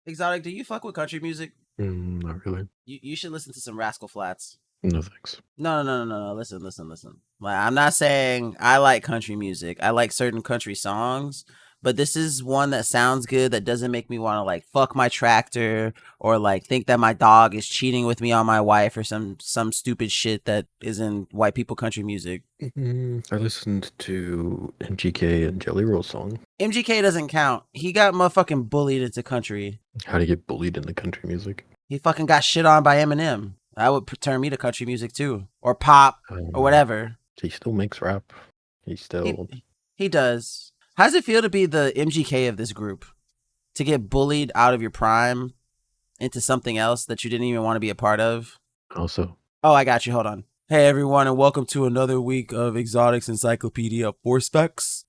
Exotic, do you fuck with country music? Not really. You should listen to some Rascal Flatts. No thanks. No. Listen. Like, I'm not saying I like country music. I like certain country songs, but this is one that sounds good that doesn't make me want to like fuck my tractor or like think that my dog is cheating with me on my wife or some stupid shit that is in white people country music. I listened to MGK and Jelly Roll song. MGK doesn't count. He got motherfucking bullied into country. How to get bullied into country music? He fucking got shit on by Eminem. That would turn me to country music too, or pop, or whatever. He still makes rap. He does. How does it feel to be the MGK of this group? To get bullied out of your prime into something else that you didn't even want to be a part of? Also. Oh, I got you. Hold on. Hey everyone, and welcome to another week of Exotic's Encyclopedia Force Facts.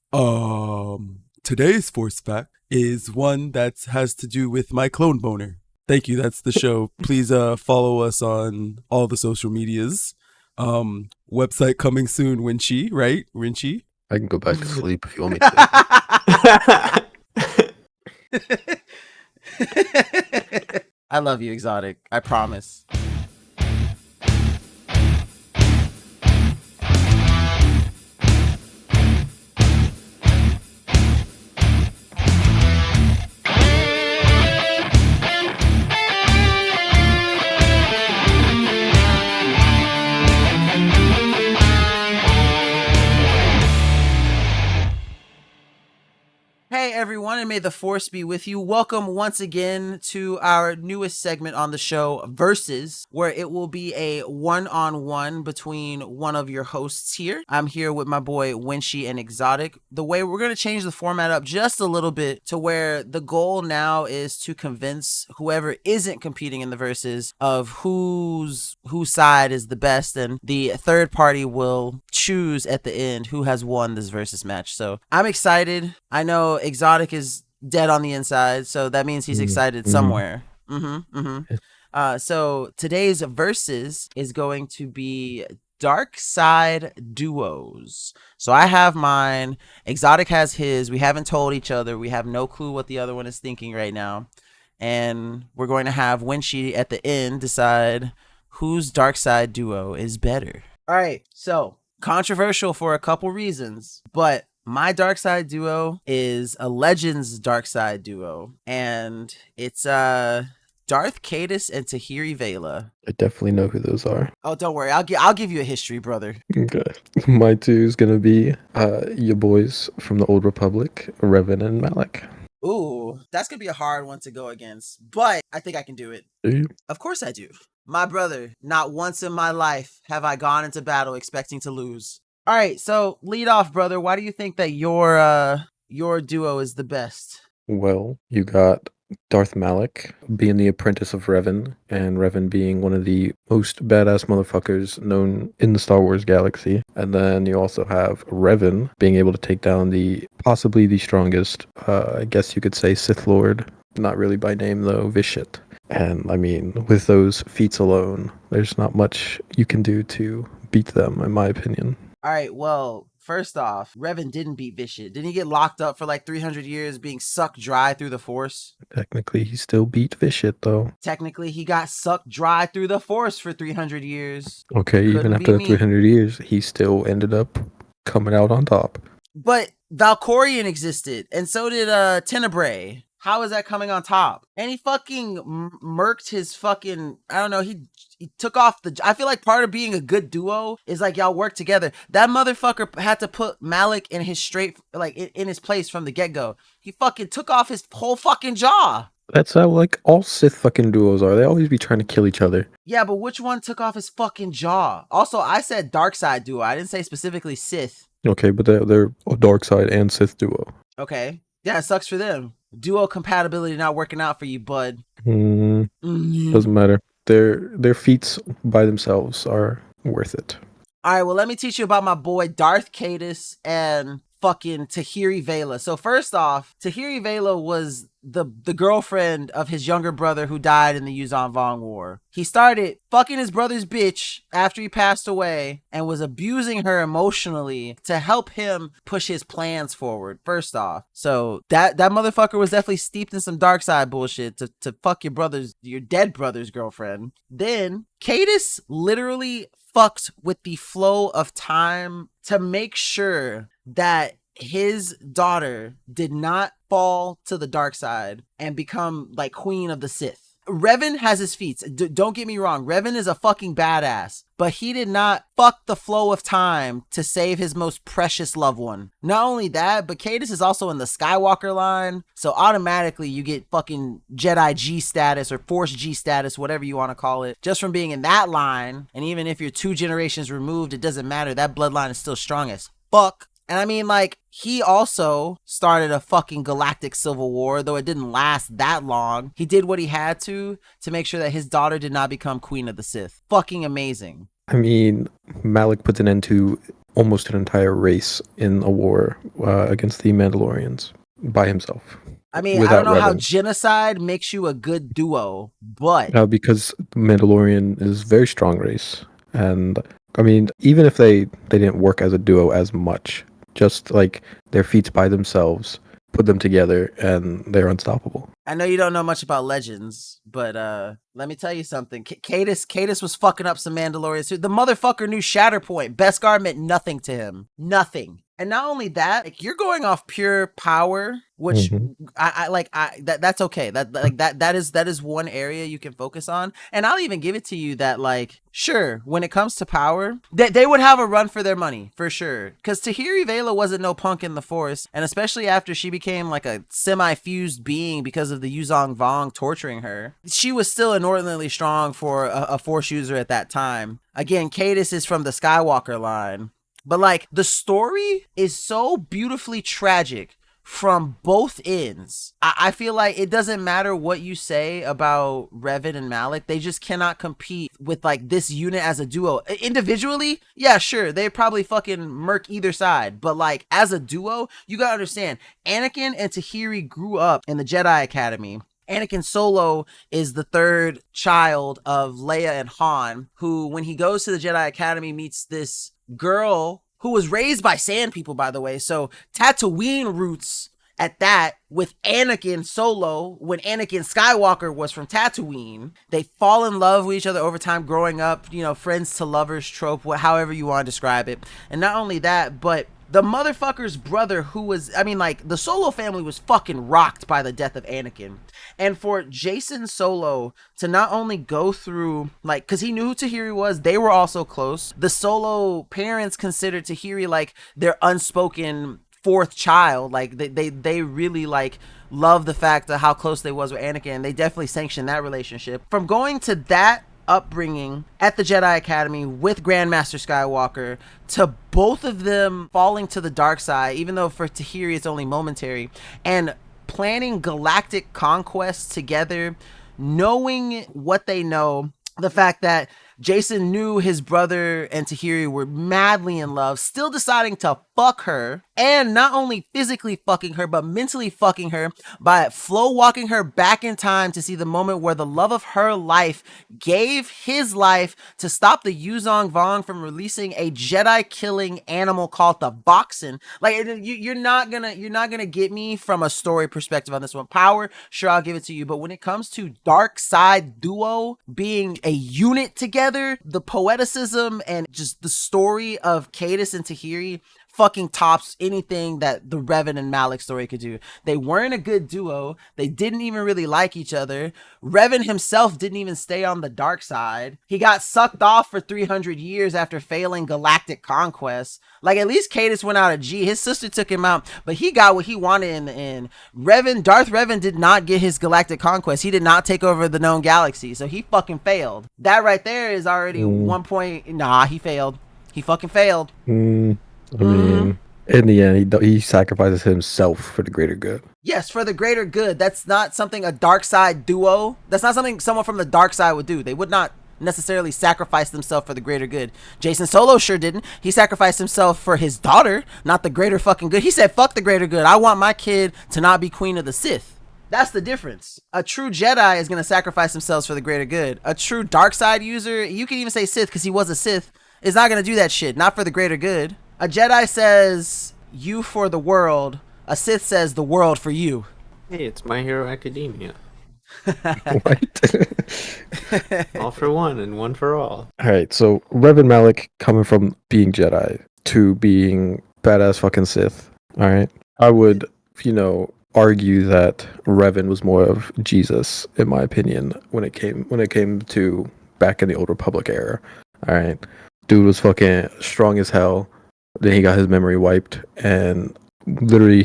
Today's Force Fact is one that has to do with my clone boner. Thank you. That's the show. Please follow us on all the social medias. Website coming soon, Winchi, right? Winchi? I can go back to sleep if you want me to. I love you, Exotic. I promise. Hey everyone, and may the Force be with you. Welcome once again to our newest segment on the show, Versus, where it will be a one-on-one between one of your hosts here. I'm here with my boy Winchi and Exotic. The way we're going to change the format up just a little bit to where the goal now is to convince whoever isn't competing in the Versus of whose side is the best, and the third party will choose at the end who has won this Versus match. So I'm excited. I know Exotic is dead on the inside, so that means he's excited somewhere. So today's Versus is going to be Dark Side duos. So I have mine. Exotic has his. We haven't told each other. We have no clue what the other one is thinking right now. And we're going to have Winchi at the end decide whose Dark Side duo is better. All right, so controversial for a couple reasons, but my Dark Side duo is a Legends Dark Side duo, and it's Darth Caedus and Tahiri Veila. I definitely know who those are. Oh, don't worry, I'll give you a history, brother. Okay, my two is gonna be your boys from the Old Republic, Revan and Malak. Ooh, that's gonna be a hard one to go against, but I think I can do it. Do you? Of course I do. My brother, not once in my life have I gone into battle expecting to lose. All right, so lead off, brother. Why do you think that your duo is the best? Well, you got Darth Malak being the apprentice of Revan, and Revan being one of the most badass motherfuckers known in the Star Wars galaxy. And then you also have Revan being able to take down possibly the strongest, I guess you could say, Sith Lord. Not really by name, though, Vishit. And, I mean, with those feats alone, there's not much you can do to beat them, in my opinion. All right, well, first off, Revan didn't beat Vishit. Didn't he get locked up for like 300 years being sucked dry through the Force? Technically, he still beat Vishit, though. Technically, he got sucked dry through the Force for 300 years. Okay, even after the 300 years, he still ended up coming out on top. But Valkorion existed, and so did Tenebrae. How is that coming on top? And he fucking murked his fucking, I don't know, he took off I feel like part of being a good duo is like y'all work together. That motherfucker had to put Malak in his in his place from the get-go. He fucking took off his whole fucking jaw. That's how like all Sith fucking duos are. They always be trying to kill each other. Yeah, but which one took off his fucking jaw? Also, I said Dark Side duo. I didn't say specifically Sith. Okay, but they're a Dark Side and Sith duo. Okay. Yeah, it sucks for them. Duo compatibility not working out for you, bud. Doesn't matter. Their feats by themselves are worth it. All right, well, let me teach you about my boy Darth Caedus and fucking Tahiri Veila. So first off, Tahiri Veila was the girlfriend of his younger brother who died in the Yuzan Vong War. He started fucking his brother's bitch after he passed away and was abusing her emotionally to help him push his plans forward, first off. So that motherfucker was definitely steeped in some dark side bullshit to fuck your dead brother's girlfriend. Then Caedus literally fucked with the flow of time to make sure that his daughter did not fall to the dark side and become like Queen of the Sith. Revan has his feats. Don't get me wrong. Revan is a fucking badass, but he did not fuck the flow of time to save his most precious loved one. Not only that, but Caedus is also in the Skywalker line, so automatically you get fucking Jedi G status or Force G status, whatever you want to call it, just from being in that line. And even if you're 2 generations removed, it doesn't matter. That bloodline is still strong as fuck. And I mean, like, he also started a fucking galactic civil war, though it didn't last that long. He did what he had to make sure that his daughter did not become Queen of the Sith. Fucking amazing. I mean, Malak puts an end to almost an entire race in a war against the Mandalorians by himself. I mean, I don't know how genocide makes you a good duo, but... because the Mandalorian is a very strong race. And, I mean, even if they didn't work as a duo as much, just like their feats by themselves, put them together and they're unstoppable. I know you don't know much about Legends, but let me tell you something. Caedus was fucking up some Mandalorians too. The motherfucker knew Shatterpoint. Beskar meant nothing to him. Nothing. And not only that, like, you're going off pure power, which that's okay. That is one area you can focus on. And I'll even give it to you that, like, sure, when it comes to power, they would have a run for their money, for sure. Because Tahiri Veila wasn't no punk in the Force, and especially after she became like a semi-fused being because of the Yuzong Vong torturing her, she was still inordinately strong for a Force user at that time. Again, Caedus is from the Skywalker line. But, like, the story is so beautifully tragic from both ends. I feel like it doesn't matter what you say about Revan and Malak. They just cannot compete with, like, this unit as a duo. Individually, yeah, sure, they probably fucking murk either side. But, like, as a duo, you gotta understand, Anakin and Tahiri grew up in the Jedi Academy. Anakin Solo is the third child of Leia and Han, who, when he goes to the Jedi Academy, meets this girl who was raised by sand people, by the way. So Tatooine roots at that with Anakin Solo when Anakin Skywalker was from Tatooine. They fall in love with each other over time growing up, you know, friends to lovers trope, however you want to describe it. And not only that, but the motherfucker's brother, who was, I mean, like, the Solo family was fucking rocked by the death of Anakin. And for Jacen Solo to not only go through, like, because he knew who Tahiri was, they were also close. The Solo parents considered Tahiri, like, their unspoken fourth child. Like, they really, like, love the fact of how close they was with Anakin. They definitely sanctioned that relationship. From going to that upbringing at the Jedi Academy with Grandmaster Skywalker to both of them falling to the dark side, even though for Tahiri it's only momentary, and planning galactic conquests together, knowing what they know, the fact that Jacen knew his brother and Tahiri were madly in love, still deciding to fuck her, and not only physically fucking her, but mentally fucking her by flow walking her back in time to see the moment where the love of her life gave his life to stop the Yuzong Vong from releasing a Jedi killing animal called the Voxen. Like, you're not gonna get me from a story perspective on this one. Power, sure, I'll give it to you, but when it comes to dark side duo being a unit together, the poeticism and just the story of Caedus and Tahiri fucking tops anything that the Revan and Malak story could do. They weren't a good duo. They didn't even really like each other. Revan himself didn't even stay on the dark side. He got sucked off for 300 years after failing galactic conquests. Like, at least Caedus went out of G. His sister took him out, but he got what he wanted in the end. Darth Revan did not get his galactic conquest. He did not take over the known galaxy, so he fucking failed. That right there is already 1 point. Nah, he failed. He fucking failed. I mean, in the end, he sacrifices himself for the greater good. Yes, for the greater good. That's not something a dark side duo, that's not something someone from the dark side would do. They would not necessarily sacrifice themselves for the greater good. Jason Solo sure didn't. He sacrificed himself for his daughter, not the greater fucking good. He said, fuck the greater good. I want my kid to not be queen of the Sith. That's the difference. A true Jedi is going to sacrifice themselves for the greater good. A true dark side user, you can even say Sith because he was a Sith, is not going to do that shit, not for the greater good. A Jedi says, you for the world. A Sith says, the world for you. Hey, it's My Hero Academia. What? All for one and one for all. All right, so Revan Malak coming from being Jedi to being badass fucking Sith. All right, I would, argue that Revan was more of Jesus, in my opinion, when it came to back in the Old Republic era. All right, dude was fucking strong as hell. Then he got his memory wiped, and literally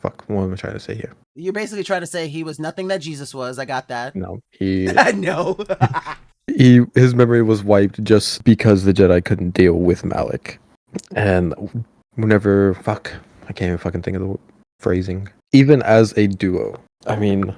what am I trying to say here? You're basically trying to say he was nothing that Jesus was. I got that. No, he no. his memory was wiped just because the Jedi couldn't deal with Malak. And whenever I can't even fucking think of the phrasing. Even as a duo, I mean,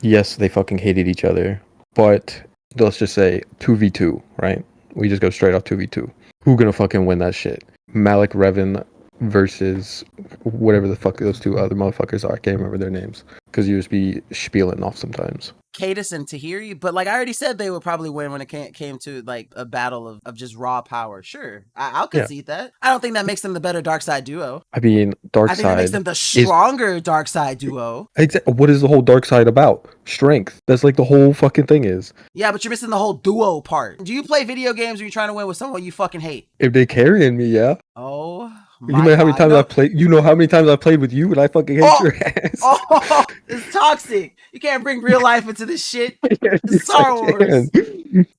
yes, they fucking hated each other, but let's just say 2v2, right? We just go straight off 2v2. Who gonna fucking win that shit? Malak Revan versus whatever the fuck those two other motherfuckers are. I can't remember their names because you just be spieling off sometimes. Caedus and Tahiri, but like I already said, they would probably win when it came to like a battle of just raw power. Sure, I'll concede that. I don't think that makes them the better dark side duo. I mean, I think that makes them the stronger dark side duo. What is the whole dark side about? Strength. That's like the whole fucking thing is. Yeah, but you're missing the whole duo part. Do you play video games where you're trying to win with someone you fucking hate? If they carrying me, yeah. Oh. You know how many times I've played. You know how many times I've played with you, and I fucking hate your ass. Oh, it's toxic. You can't bring real life into this shit. It's Star Wars.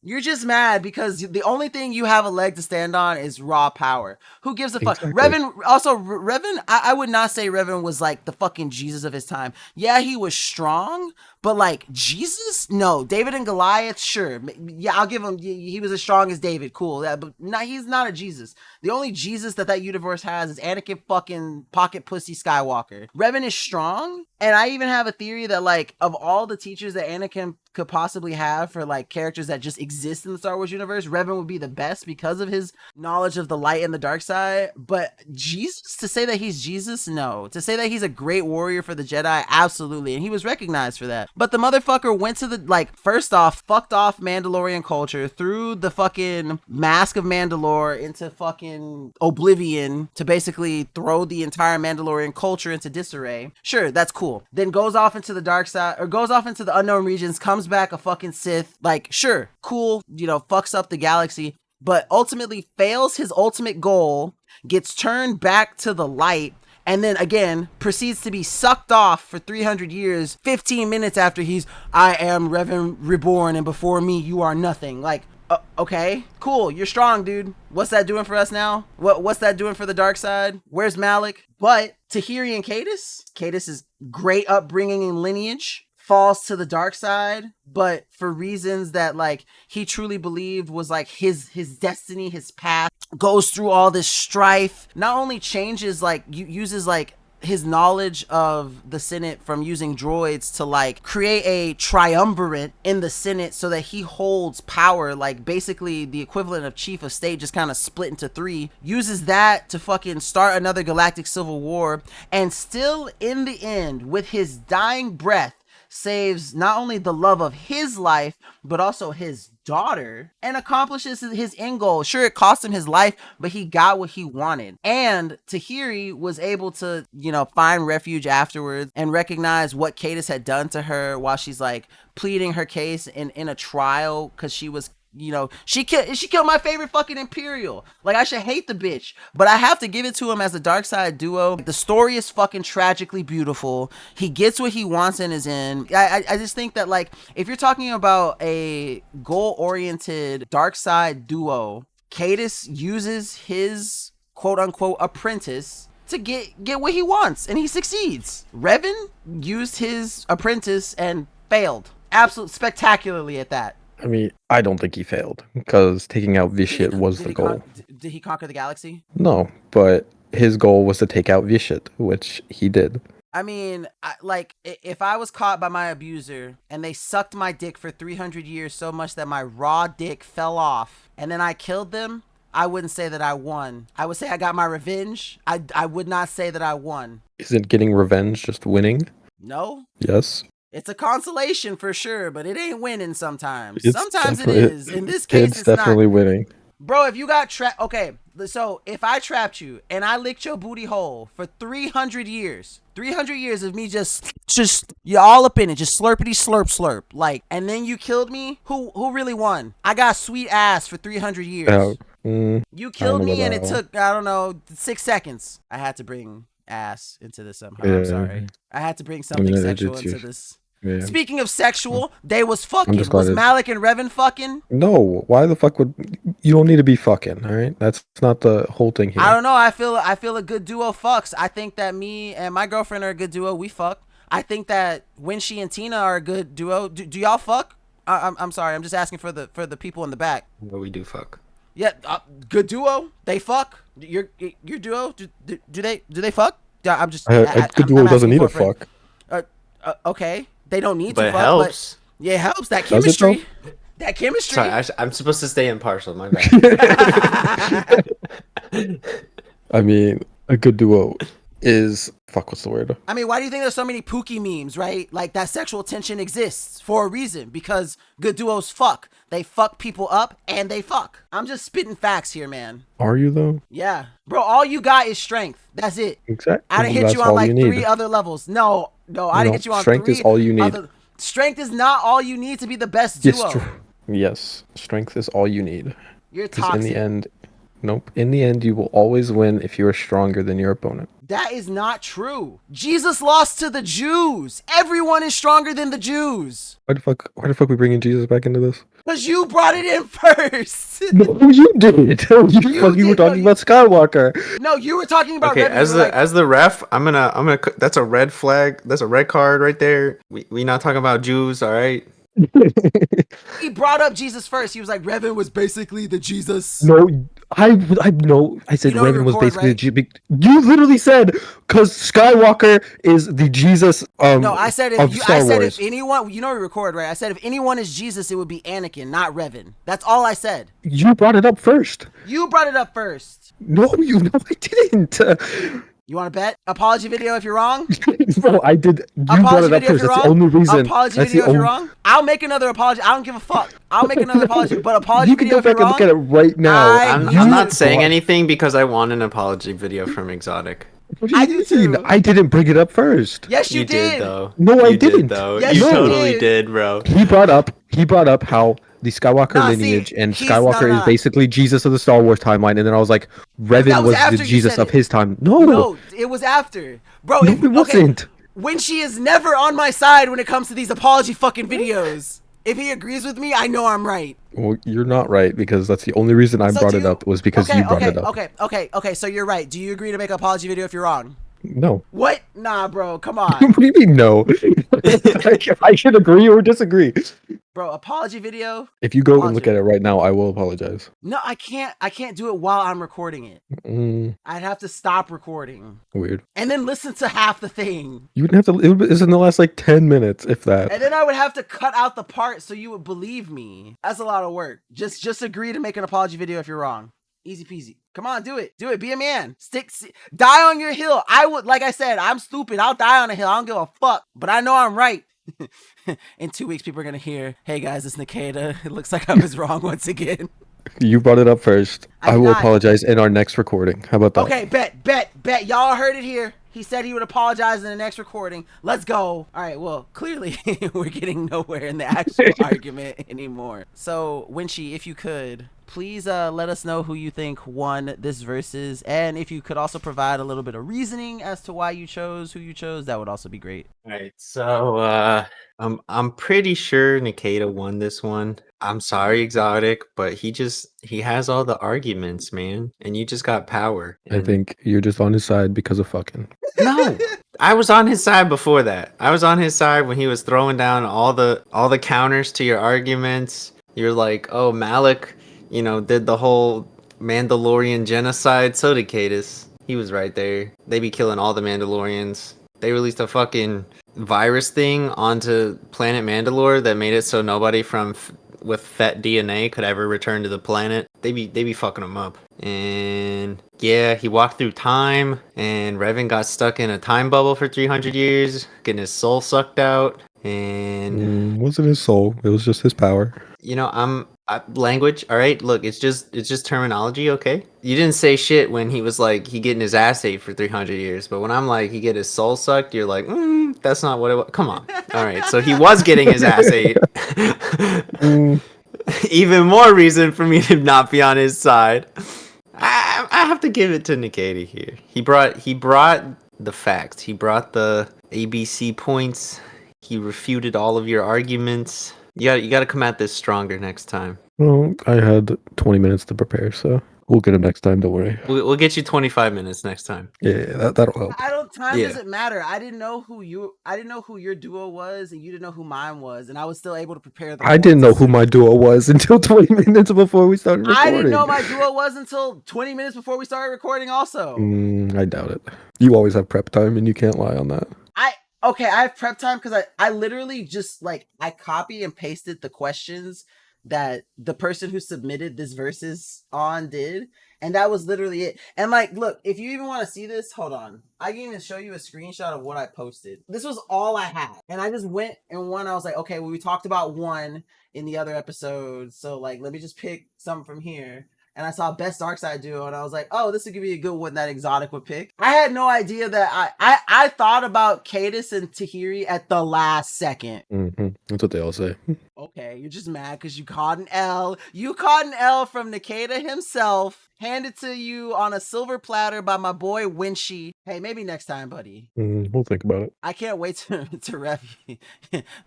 You're just mad because the only thing you have a leg to stand on is raw power. Who gives a fuck? Exactly. Revan. I would not say Revan was like the fucking Jesus of his time. Yeah, he was strong, but like Jesus, no. David and Goliath, sure. Yeah, I'll give him. He was as strong as David. Cool. Yeah, but he's not a Jesus. The only Jesus that universe has is Anakin fucking pocket pussy Skywalker. Revan is strong, and I even have a theory that like of all the teachers that Anakin could possibly have for like characters that just exist in the Star Wars universe, Revan would be the best because of his knowledge of the light and the dark side. But Jesus, to say that he's Jesus, no. To say that he's a great warrior for the Jedi, absolutely, and he was recognized for that. But the motherfucker went to the, like, first off, fucked off Mandalorian culture, threw the fucking mask of Mandalore into fucking oblivion to basically throw the entire Mandalorian culture into disarray. Sure, that's cool. Then goes off into the dark side, or goes off into the unknown regions, comes back a fucking Sith. Like, sure, cool, fucks up the galaxy, but ultimately fails his ultimate goal, gets turned back to the light, and then again proceeds to be sucked off for 300 years, 15 minutes after I am Revan Reborn, and before me you are nothing. Like, okay, cool, you're strong, dude. What's that doing for us now? What's that doing for the dark side? Where's Malak? But Tahiri and Caedus' great upbringing and lineage falls to the dark side, but for reasons that like he truly believed was like his destiny, his path, goes through all this strife, not only changes, like uses like his knowledge of the Senate from using droids to like create a triumvirate in the Senate so that he holds power, like basically the equivalent of chief of state, just kind of split into three, uses that to fucking start another galactic civil war, and still in the end with his dying breath saves not only the love of his life, but also his daughter, and accomplishes his end goal. Sure, it cost him his life, but he got what he wanted. And Tahiri was able to, find refuge afterwards and recognize what Caedus had done to her while she's like pleading her case in a trial, because she was, she killed my favorite fucking Imperial. Like, I should hate the bitch, but I have to give it to him as a dark side duo. The story is fucking tragically beautiful. He gets what he wants in his end. I just think that, like, if you're talking about a goal-oriented dark side duo, Caedus uses his quote-unquote apprentice to get what he wants, and he succeeds. Revan used his apprentice and failed absolutely spectacularly at that. I mean, I don't think he failed, because taking out Vishit was the goal. Did he conquer the galaxy? No, but his goal was to take out Vishit, which he did. I mean, if I was caught by my abuser and they sucked my dick for 300 years so much that my raw dick fell off and then I killed them, I wouldn't say that I won. I would say I got my revenge. I would not say that I won. Isn't getting revenge just winning? No. Yes. It's a consolation for sure, but it ain't winning sometimes. It's Sometimes it is. In this case, it's definitely not. winning. Bro, if you got trapped... Okay, so if I trapped you and I licked your booty hole for 300 years... 300 years of me just you're all up in it, just slurpity slurp slurp, like, and then you killed me. Who really won? I got sweet ass for 300 years. You killed me, and it took, I don't know, 6 seconds. I had to bring ass into this somehow. I'm sorry. I had to bring something sexual into this. Yeah. Speaking of sexual, they was fucking. Was Malak and Revan fucking? No. Why the fuck would you? Don't need to be fucking. All right, that's not the whole thing here. I don't know. I feel a good duo fucks. I think that me and my girlfriend are a good duo. We fuck. I think that Wincy and Tina are a good duo. Do y'all fuck? I'm sorry. I'm just asking for the people in the back. Well, we do fuck. Yeah, good duo. They fuck. Your duo. Do they fuck? I'm just. A good duo doesn't need a fuck. Okay. They don't need but to it fuck, helps. But yeah, it helps. That chemistry. That chemistry. Sorry, I'm supposed to stay impartial. My bad. I mean, a good duo is... Fuck, what's the word? I mean, why do you think there's so many Pookie memes, right? Like, that sexual tension exists for a reason. Because good duos fuck. They fuck people up, and they fuck. I'm just spitting facts here, man. Are you, though? Yeah. Bro, all you got is strength. That's it. Exactly. I done hit you on, like, 3 other levels. No, I didn't hit you on 3. Strength is all you need. Strength is not all you need to be the best duo. Yes. Strength is all you need. You're toxic. In the end... Nope. In the end, you will always win if you are stronger than your opponent. That is not true. Jesus lost to the Jews. Everyone is stronger than the Jews. Why the fuck we bringing Jesus back into this? Because you brought it in first. No, you did. You were talking about Skywalker. No, you were talking about. Okay, as the ref, I'm gonna. That's a red flag. That's a red card right there. We not talking about Jews, all right? He brought up Jesus first. He was like, Revan was basically the Jesus. No, I know. I said Revan was basically the You literally said because Skywalker is the Jesus. No, I said if anyone, we record, right? I said if anyone is Jesus, it would be Anakin, not Revan. That's all I said. You brought it up first. You brought it up first. No, I didn't. You want to bet? Apology video if you're wrong? No, I did. You brought it up first. That's the only reason. Apology video if you're wrong? I'll make another apology. I don't give a fuck. I'll make another apology. But apology you can video go back and look at it right now. I'm not saying anything because I want an apology video from Exotic. I do too. I didn't bring it up first. Yes, you did. Though. No, I didn't. Though. Yes, you totally did, bro. He brought up how the Skywalker lineage and Skywalker is basically Jesus of the Star Wars timeline, and then I was like, Revan was the Jesus of his time. No, it was after, bro. No, it wasn't. Wincy is never on my side when it comes to these apology fucking videos. If he agrees with me, I know I'm right. Well, you're not right because that's the only reason I brought it up was because you brought it up. Okay. So you're right. Do you agree to make an apology video if you're wrong? No. What? Nah, bro. Come on. What do you mean no? I should agree or disagree. Bro, apology video. If you go and look at it right now, I will apologize. No, I can't. I can't do it while I'm recording it. I'd have to stop recording. Weird. And then listen to half the thing. You wouldn't have to. It's in the last like 10 minutes, if that. And then I would have to cut out the part so you would believe me. That's a lot of work. Just agree to make an apology video if you're wrong. Easy peasy. Come on, do it. Be a man. Die on your hill. Like I said, I'm stupid. I'll die on a hill. I don't give a fuck. But I know I'm right. In 2 weeks, people are going to hear, hey guys, it's Nikeda. It looks like I was wrong once again. You brought it up first. I will apologize in our next recording. How about that? Okay, bet. Y'all heard it here. He said he would apologize in the next recording. Let's go. All right, well, clearly we're getting nowhere in the actual argument anymore. So, Wincy, if you could, please let us know who you think won this versus. And if you could also provide a little bit of reasoning as to why you chose who you chose, that would also be great. All right, so I'm pretty sure Nikeda won this one. I'm sorry, Exotic, but he has all the arguments, man, and you just got power. I think you're just on his side because of fucking. No, I was on his side before that. I was on his side when he was throwing down all the counters to your arguments. You're like, oh, Malak, did the whole Mandalorian genocide. So did Caedus. He was right there. They be killing all the Mandalorians. they released a fucking virus thing onto planet Mandalore that made it so nobody with Fett DNA could ever return to the planet. They be fucking him up. And yeah, he walked through time, and Revan got stuck in a time bubble for 300 years, getting his soul sucked out. And wasn't his soul? It was just his power. you know, language. All right, look, it's just terminology. Okay, you didn't say shit when he was like he getting his ass ate for 300 years, but when I'm like he get his soul sucked, you're like, that's not what it was. Come on. All right, so he was getting his ass ate. Even more reason for me to not be on his side. I have to give it to Nikita here. He brought the facts. He brought the ABC points. He refuted all of your arguments. You got to come at this stronger next time. Well, I had 20 minutes to prepare, so we'll get him next time. Don't worry. We'll get you 25 minutes next time. Yeah, that'll help. Time doesn't matter. I didn't know who your duo was, and you didn't know who mine was, and I was still able to prepare the I didn't know who my duo was until 20 minutes before we started recording. I didn't know my duo was until 20 minutes before we started recording also. I doubt it. You always have prep time, and you can't lie on that. Okay, I have prep time because I literally just I copy and pasted the questions that the person who submitted this versus on did, and that was literally it. And look, if you even want to see this, hold on. I can even show you a screenshot of what I posted. This was all I had, and I just went and one. I was like, okay, well, we talked about one in the other episode, so let me just pick some from here. And I saw best dark side duo, and I was like, oh, this would be a good one that Exotic would pick. I had no idea that I thought about Caedus and Tahiri at the last second. That's what they all say. Okay, you're just mad because you caught an L. You caught an L from Nikita himself, handed to you on a silver platter by my boy Winchy. Hey, maybe next time, buddy. We'll think about it. I can't wait to rep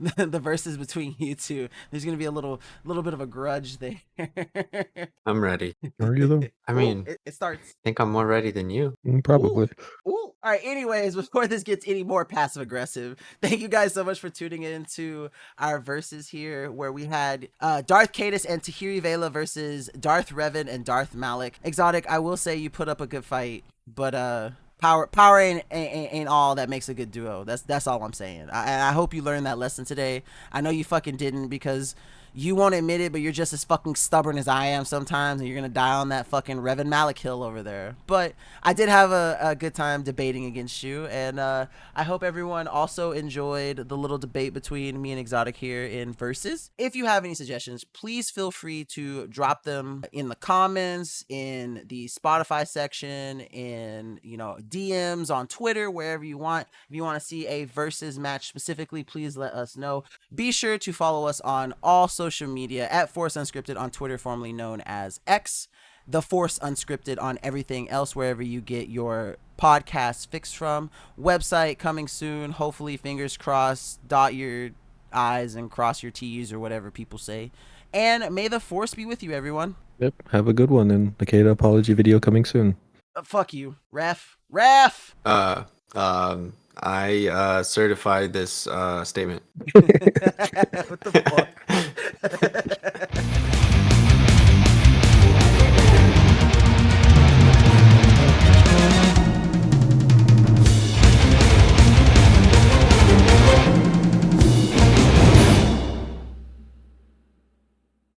the verses between you two. There's gonna be a little bit of a grudge there. I'm ready. Are you though? I mean, it starts. I think I'm more ready than you. Probably. Ooh. All right. Anyways, before this gets any more passive aggressive, thank you guys so much for tuning in to our verses here, where we had Darth Caedus and Tahiri Veila versus Darth Revan and Darth Malak. Exotic, I will say you put up a good fight, but power ain't all that makes a good duo. That's all I'm saying. I hope you learned that lesson today. I know you fucking didn't, because you won't admit it, but you're just as fucking stubborn as I am sometimes, and you're gonna die on that fucking Revan Malak hill over there. But I did have a good time debating against you, and I hope everyone also enjoyed the little debate between me and Exotic here in Versus. If you have any suggestions, please feel free to drop them in the comments, in the Spotify section, in DMs on Twitter, wherever you want. If you want to see a Versus match specifically, please let us know. Be sure to follow us on all social media at Force Unscripted on Twitter, formerly known as X, The Force Unscripted on everything else, wherever you get your podcasts fixed from. Website coming soon, hopefully, fingers crossed, dot your I's and cross your T's, or whatever people say. And may the Force be with you, everyone. Yep, have a good one, and Nikita apology video coming soon. Fuck you, ref. I certified this statement. What the fuck?